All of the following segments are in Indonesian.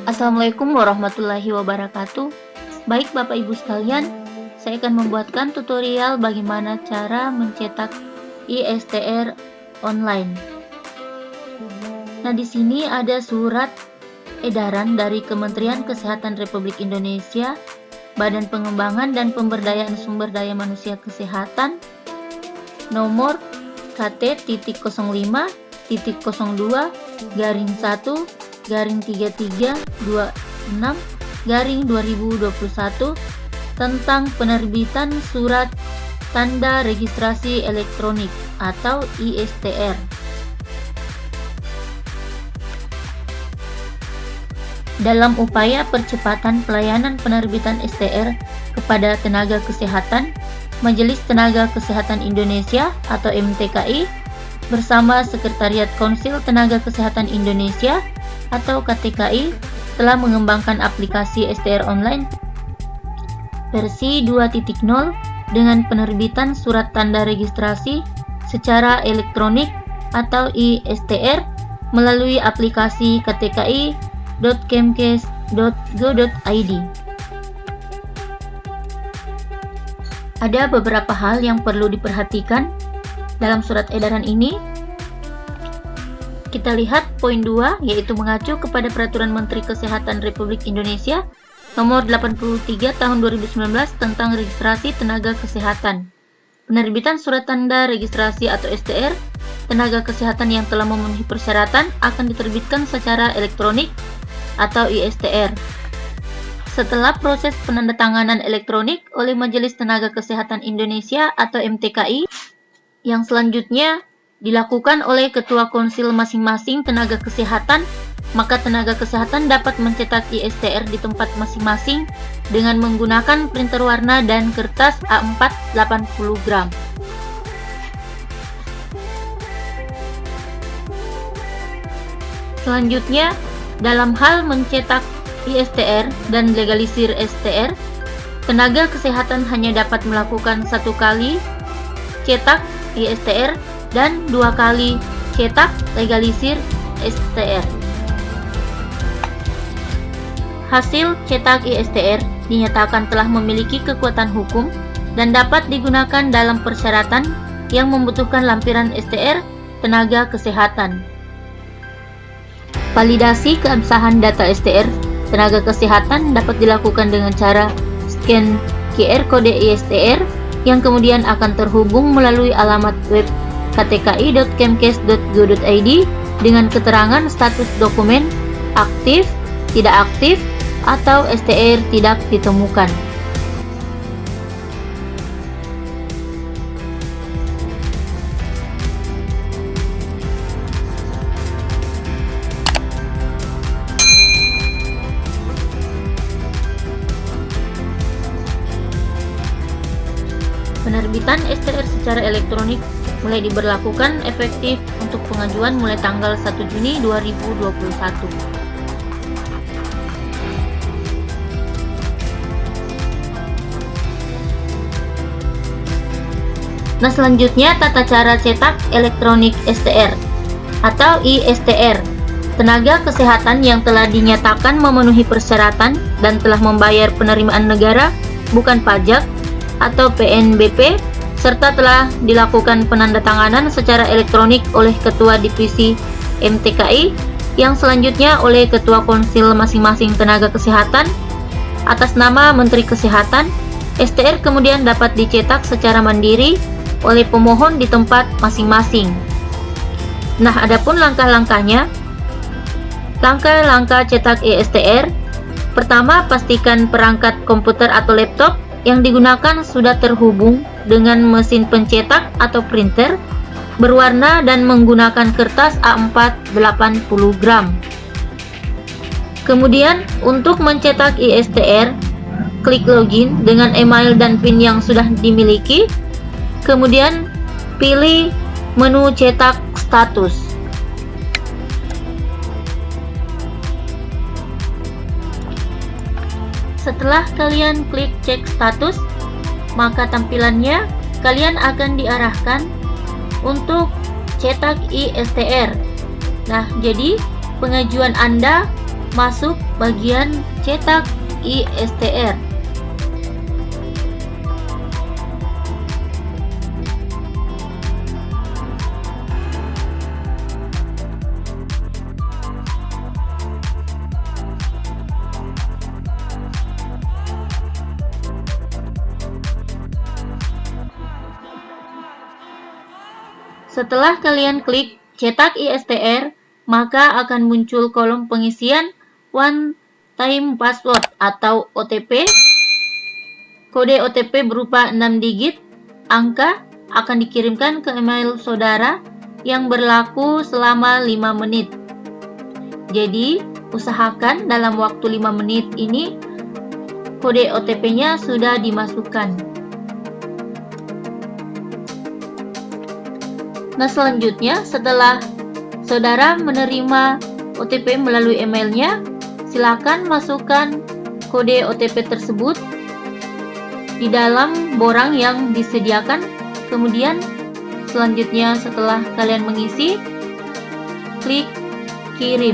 Assalamualaikum warahmatullahi wabarakatuh. Baik Bapak Ibu sekalian, saya akan membuatkan tutorial bagaimana cara mencetak ISTR online. Nah, di sini ada surat edaran dari Kementerian Kesehatan Republik Indonesia, Badan Pengembangan dan Pemberdayaan Sumber Daya Manusia Kesehatan, nomor KT.01-3326-2021 tentang penerbitan surat tanda registrasi elektronik atau ISTR. Dalam upaya percepatan pelayanan penerbitan STR kepada tenaga kesehatan, Majelis Tenaga Kesehatan Indonesia atau MTKI bersama Sekretariat Konsil Tenaga Kesehatan Indonesia atau KTKI telah mengembangkan aplikasi STR online versi 2.0 dengan penerbitan surat tanda registrasi secara elektronik atau ISTR melalui aplikasi ktki.kemkes.go.id. Ada beberapa hal yang perlu diperhatikan dalam surat edaran ini. Kita lihat poin 2, yaitu mengacu kepada Peraturan Menteri Kesehatan Republik Indonesia Nomor 83 Tahun 2019 tentang registrasi tenaga kesehatan. Penerbitan surat tanda registrasi atau STR tenaga kesehatan yang telah memenuhi persyaratan akan diterbitkan secara elektronik atau ISTR. Setelah proses penandatanganan elektronik oleh Majelis Tenaga Kesehatan Indonesia atau MTKI, yang selanjutnya dilakukan oleh Ketua Konsil masing-masing tenaga kesehatan, maka tenaga kesehatan dapat mencetak ISTR di tempat masing-masing dengan menggunakan printer warna dan kertas A4 80 gram. Selanjutnya, dalam hal mencetak ISTR dan legalisir STR, tenaga kesehatan hanya dapat melakukan 1 kali cetak ISTR dan 2 kali cetak legalisir STR. Hasil cetak ISTR dinyatakan telah memiliki kekuatan hukum dan dapat digunakan dalam persyaratan yang membutuhkan lampiran STR tenaga kesehatan. Validasi keabsahan data STR tenaga kesehatan dapat dilakukan dengan cara scan QR kode ISTR yang kemudian akan terhubung melalui alamat web ktki.kemkes.go.id dengan keterangan status dokumen aktif, tidak aktif, atau STR tidak ditemukan. Penerbitan STR secara elektronik mulai diberlakukan efektif untuk pengajuan mulai tanggal 1 Juni 2021. Nah, selanjutnya tata cara cetak elektronik STR atau ISTR. Tenaga kesehatan yang telah dinyatakan memenuhi persyaratan dan telah membayar penerimaan negara bukan pajak atau PNBP, serta telah dilakukan penandatanganan secara elektronik oleh Ketua Divisi MTKI, yang selanjutnya oleh Ketua Konsil masing-masing tenaga kesehatan atas nama Menteri Kesehatan. STR kemudian dapat dicetak secara mandiri oleh pemohon di tempat masing-masing. Nah, adapun langkah-langkahnya. Langkah-langkah cetak ISTR. Pertama, pastikan perangkat komputer atau laptop yang digunakan sudah terhubung dengan mesin pencetak atau printer berwarna dan menggunakan kertas A4 80 gram. Kemudian, untuk mencetak ISTR, klik login dengan email dan PIN yang sudah dimiliki. Kemudian, pilih menu cetak status. Setelah kalian klik cek status, maka tampilannya kalian akan diarahkan untuk cetak ISTR. Nah, jadi pengajuan Anda masuk bagian cetak ISTR. Setelah kalian klik cetak ISTR, maka akan muncul kolom pengisian one time password atau OTP. Kode OTP berupa 6 digit angka akan dikirimkan ke email saudara yang berlaku selama 5 menit. Jadi, usahakan dalam waktu 5 menit ini kode OTP-nya sudah dimasukkan. Nah, selanjutnya setelah saudara menerima OTP melalui emailnya, silakan masukkan kode OTP tersebut di dalam borang yang disediakan. Kemudian selanjutnya setelah kalian mengisi, klik kirim.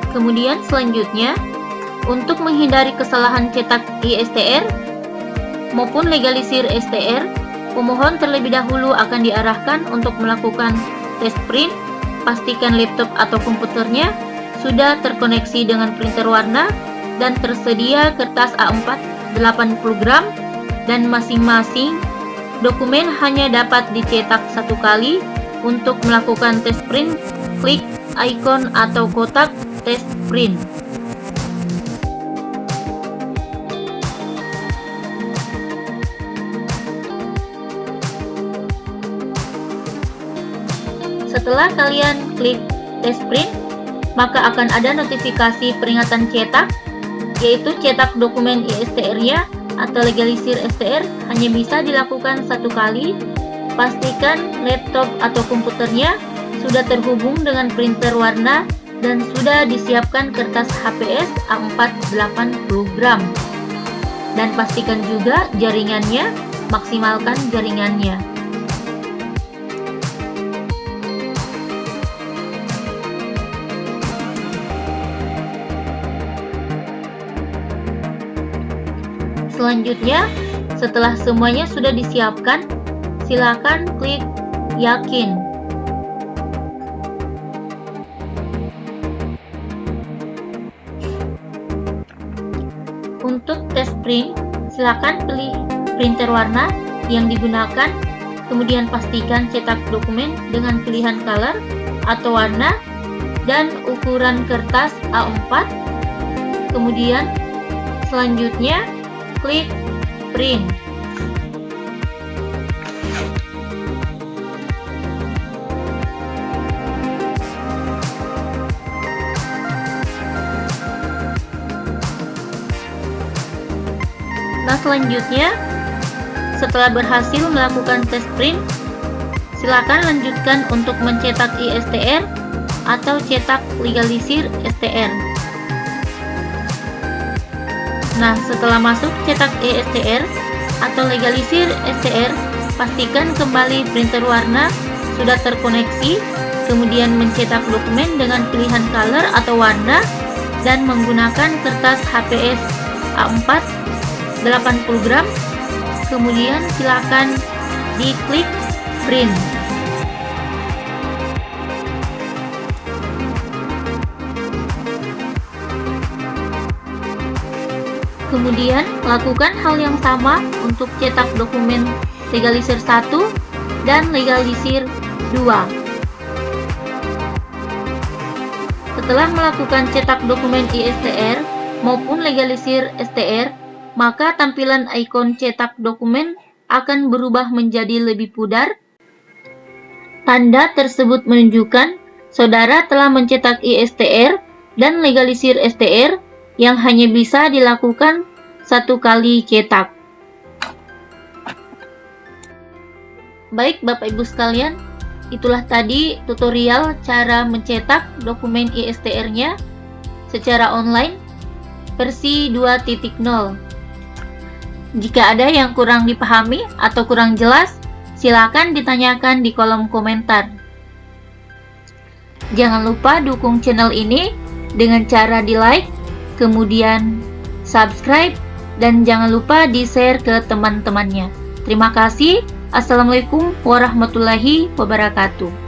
Kemudian selanjutnya, untuk menghindari kesalahan cetak ISTR maupun legalisir STR, pemohon terlebih dahulu akan diarahkan untuk melakukan tes print. Pastikan laptop atau komputernya sudah terkoneksi dengan printer warna dan tersedia kertas A4 80 gram, dan masing-masing dokumen hanya dapat dicetak satu kali. Untuk melakukan tes print, klik ikon atau kotak tes print. Setelah kalian klik tes print, maka akan ada notifikasi peringatan cetak, yaitu cetak dokumen ISTR-nya atau legalisir STR hanya bisa dilakukan satu kali. Pastikan laptop atau komputernya sudah terhubung dengan printer warna dan sudah disiapkan kertas HPS A4 80 gram. Dan pastikan juga jaringannya, maksimalkan jaringannya. Selanjutnya, setelah semuanya sudah disiapkan, silakan klik yakin. Untuk tes print, silakan pilih printer warna yang digunakan, kemudian pastikan cetak dokumen dengan pilihan color atau warna dan ukuran kertas A4. Kemudian selanjutnya klik print. Nah, selanjutnya setelah berhasil melakukan tes print, silakan lanjutkan untuk mencetak ISTR atau cetak legalisir STR. Nah, setelah masuk cetak ISTR atau legalisir STR, pastikan kembali printer warna sudah terkoneksi, kemudian mencetak dokumen dengan pilihan color atau warna dan menggunakan kertas HPS A4 80 gram. Kemudian silakan diklik print. Kemudian lakukan hal yang sama untuk cetak dokumen legalisir 1 dan legalisir 2. Setelah melakukan cetak dokumen ISTR maupun legalisir STR, maka tampilan ikon cetak dokumen akan berubah menjadi lebih pudar. Tanda tersebut menunjukkan saudara telah mencetak ISTR dan legalisir STR yang hanya bisa dilakukan satu kali cetak. Baik Bapak Ibu sekalian, itulah tadi tutorial cara mencetak dokumen ISTR-nya secara online versi 2.0. Jika ada yang kurang dipahami atau kurang jelas, silakan ditanyakan di kolom komentar. Jangan lupa dukung channel ini dengan cara di-like, kemudian subscribe, dan jangan lupa di-share ke teman-temannya. Terima kasih. Assalamualaikum warahmatullahi wabarakatuh.